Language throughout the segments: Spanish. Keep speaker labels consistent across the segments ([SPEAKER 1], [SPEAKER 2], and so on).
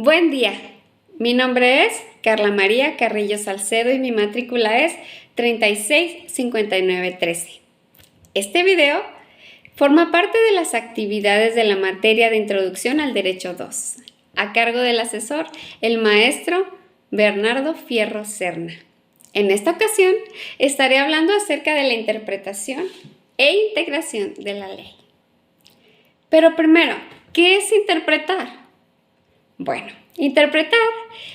[SPEAKER 1] Buen día, mi nombre es Carla María Carrillo Salcedo y mi matrícula es 365913. Este video forma parte de las actividades de la materia de Introducción al Derecho 2, a cargo del asesor, el maestro Bernardo Fierro Serna. En esta ocasión estaré hablando acerca de la interpretación e integración de la ley. Pero primero, ¿qué es interpretar? Bueno, interpretar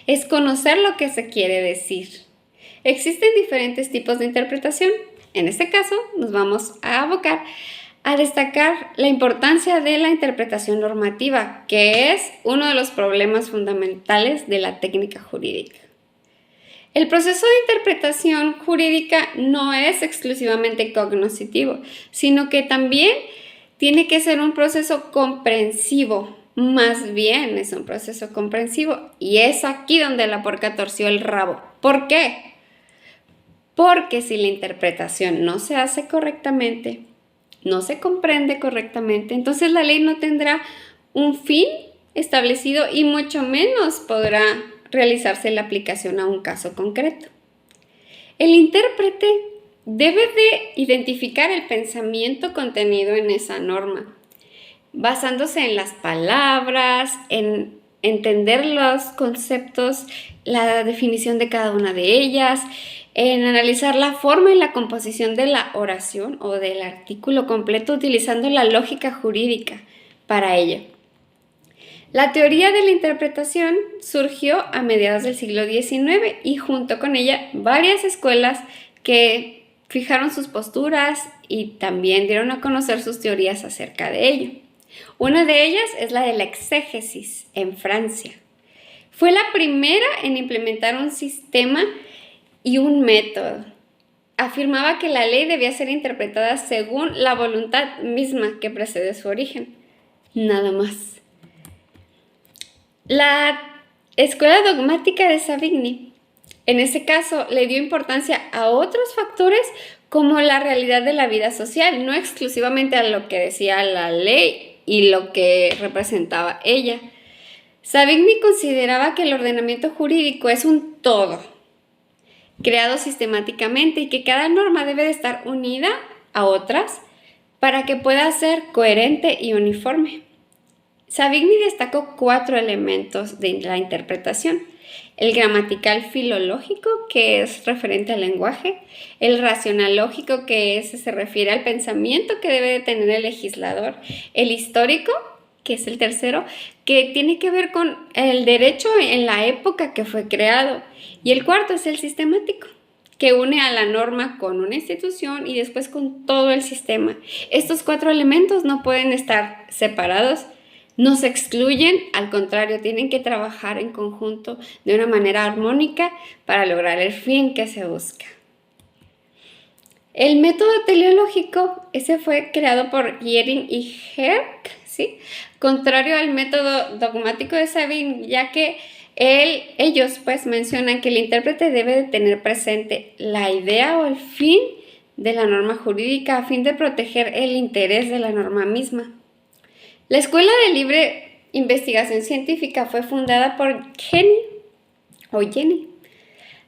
[SPEAKER 1] es conocer lo que se quiere decir. Existen diferentes tipos de interpretación. En este caso, nos vamos a abocar a destacar la importancia de la interpretación normativa, que es uno de los problemas fundamentales de la técnica jurídica. El proceso de interpretación jurídica no es exclusivamente cognoscitivo, sino que también tiene que ser un proceso comprensivo. Más bien es un proceso comprensivo y es aquí donde la porca torció el rabo. ¿Por qué? Porque si la interpretación no se hace correctamente, no se comprende correctamente, entonces la ley no tendrá un fin establecido y mucho menos podrá realizarse la aplicación a un caso concreto. El intérprete debe de identificar el pensamiento contenido en esa norma, basándose en las palabras, en entender los conceptos, la definición de cada una de ellas, en analizar la forma y la composición de la oración o del artículo completo utilizando la lógica jurídica para ello. La teoría de la interpretación surgió a mediados del siglo XIX y junto con ella varias escuelas que fijaron sus posturas y también dieron a conocer sus teorías acerca de ello. Una de ellas es la de la exégesis en Francia. Fue la primera en implementar un sistema y un método. Afirmaba que la ley debía ser interpretada según la voluntad misma que precede su origen. Nada más. La escuela dogmática de Savigny, en ese caso, le dio importancia a otros factores como la realidad de la vida social, no exclusivamente a lo que decía la ley y lo que representaba ella. Savigny consideraba que el ordenamiento jurídico es un todo, creado sistemáticamente y que cada norma debe de estar unida a otras para que pueda ser coherente y uniforme. Savigny destacó 4 elementos de la interpretación: el gramatical filológico, que es referente al lenguaje; el racional lógico, que se refiere al pensamiento que debe de tener el legislador; el histórico, que es el tercero, que tiene que ver con el derecho en la época que fue creado; y el cuarto es el sistemático, que une a la norma con una institución y después con todo el sistema. Estos 4 elementos no pueden estar separados, no se excluyen, al contrario, tienen que trabajar en conjunto de una manera armónica para lograr el fin que se busca. El método teleológico, ese fue creado por Gehring y Herc, ¿sí? Contrario al método dogmático de Savigny, ya que ellos pues mencionan que el intérprete debe de tener presente la idea o el fin de la norma jurídica a fin de proteger el interés de la norma misma. La Escuela de Libre Investigación Científica fue fundada por Jenny.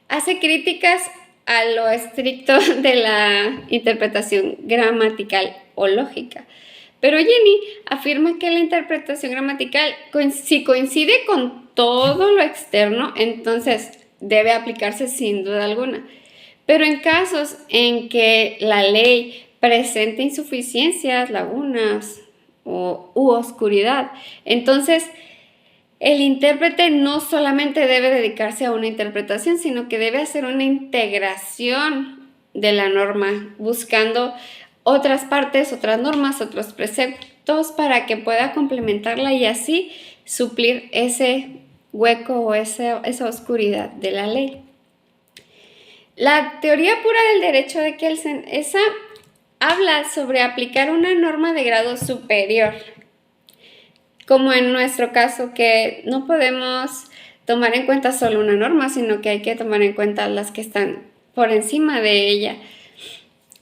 [SPEAKER 1] Hace críticas a lo estricto de la interpretación gramatical o lógica. Pero Jenny afirma que la interpretación gramatical, si coincide con todo lo externo, entonces debe aplicarse sin duda alguna. Pero en casos en que la ley presente insuficiencias, lagunas u oscuridad, entonces el intérprete no solamente debe dedicarse a una interpretación, sino que debe hacer una integración de la norma, buscando otras partes, otras normas, otros preceptos para que pueda complementarla y así suplir ese hueco o esa oscuridad de la ley. La teoría pura del derecho de Kelsen, esa habla sobre aplicar una norma de grado superior, como en nuestro caso, que no podemos tomar en cuenta solo una norma, sino que hay que tomar en cuenta las que están por encima de ella.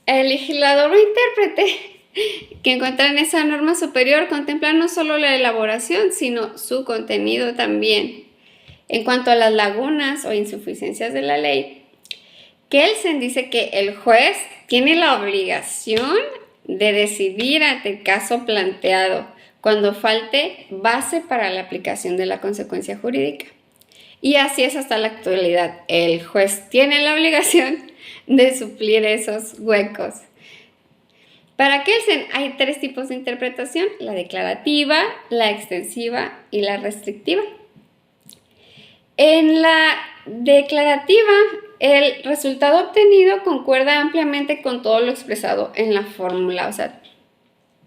[SPEAKER 1] El legislador o intérprete que encuentra en esa norma superior contempla no solo la elaboración, sino su contenido también. En cuanto a las lagunas o insuficiencias de la ley, Kelsen dice que el juez tiene la obligación de decidir ante el caso planteado cuando falte base para la aplicación de la consecuencia jurídica. Y así es hasta la actualidad. El juez tiene la obligación de suplir esos huecos. Para Kelsen hay 3 tipos de interpretación: la declarativa, la extensiva y la restrictiva. En la declarativa, el resultado obtenido concuerda ampliamente con todo lo expresado en la fórmula. O sea,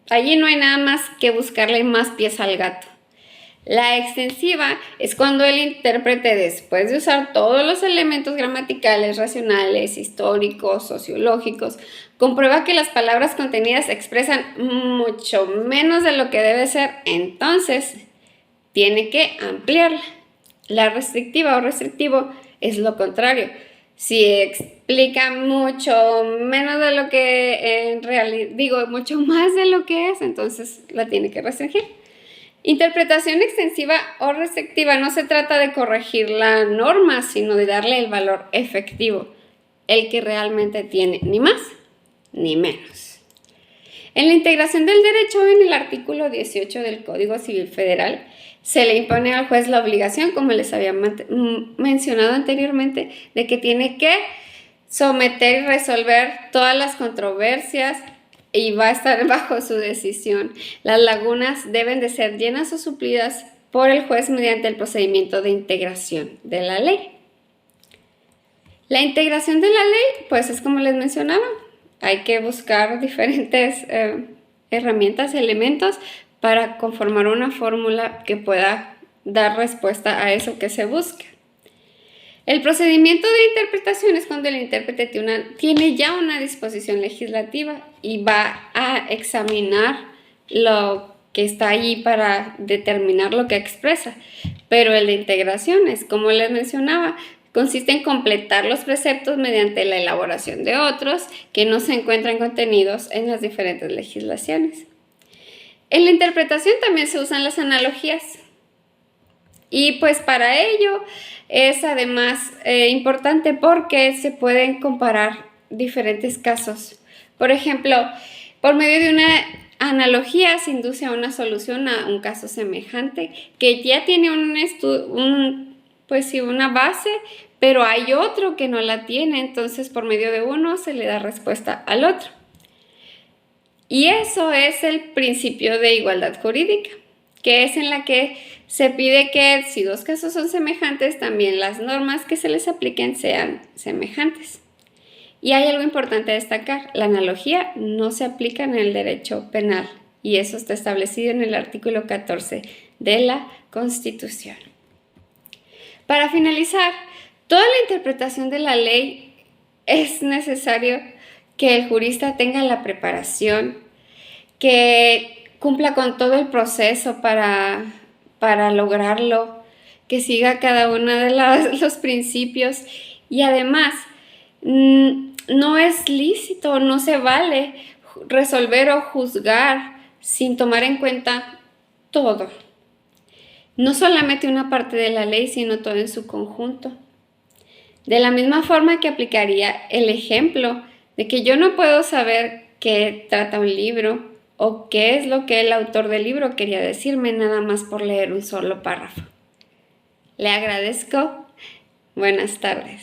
[SPEAKER 1] allí no hay nada más que buscarle más pies al gato. La extensiva es cuando el intérprete, después de usar todos los elementos gramaticales, racionales, históricos, sociológicos, comprueba que las palabras contenidas expresan mucho menos de lo que debe ser, entonces tiene que ampliarla. La restrictiva o restrictivo es lo contrario. Si explica mucho menos de lo que en realidad, mucho más de lo que es, entonces la tiene que restringir. Interpretación extensiva o restrictiva no se trata de corregir la norma, sino de darle el valor efectivo, el que realmente tiene, ni más ni menos. En la integración del derecho, en el artículo 18 del Código Civil Federal, se le impone al juez la obligación, como les había mencionado anteriormente, de que tiene que someter y resolver todas las controversias y va a estar bajo su decisión. Las lagunas deben de ser llenas o suplidas por el juez mediante el procedimiento de integración de la ley. La integración de la ley, pues es como les mencionaba, hay que buscar diferentes herramientas, elementos para conformar una fórmula que pueda dar respuesta a eso que se busca. El procedimiento de interpretación es cuando el intérprete tiene ya una disposición legislativa y va a examinar lo que está allí para determinar lo que expresa. Pero el de integración es, como les mencionaba, consiste en completar los preceptos mediante la elaboración de otros que no se encuentran contenidos en las diferentes legislaciones. En la interpretación también se usan las analogías. Y pues para ello es además importante porque se pueden comparar diferentes casos. Por ejemplo, por medio de una analogía se induce a una solución a un caso semejante que ya tiene una base, pero hay otro que no la tiene, entonces por medio de uno se le da respuesta al otro. Y eso es el principio de igualdad jurídica, que es en la que se pide que si 2 casos son semejantes, también las normas que se les apliquen sean semejantes. Y hay algo importante a destacar: la analogía no se aplica en el derecho penal y eso está establecido en el artículo 14 de la Constitución. Para finalizar, toda la interpretación de la ley es necesario que el jurista tenga la preparación, que cumpla con todo el proceso para lograrlo, que siga cada uno de los principios y además no es lícito, no se vale resolver o juzgar sin tomar en cuenta todo. No solamente una parte de la ley, sino todo en su conjunto. De la misma forma que aplicaría el ejemplo de que yo no puedo saber qué trata un libro o qué es lo que el autor del libro quería decirme nada más por leer un solo párrafo. Le agradezco. Buenas tardes.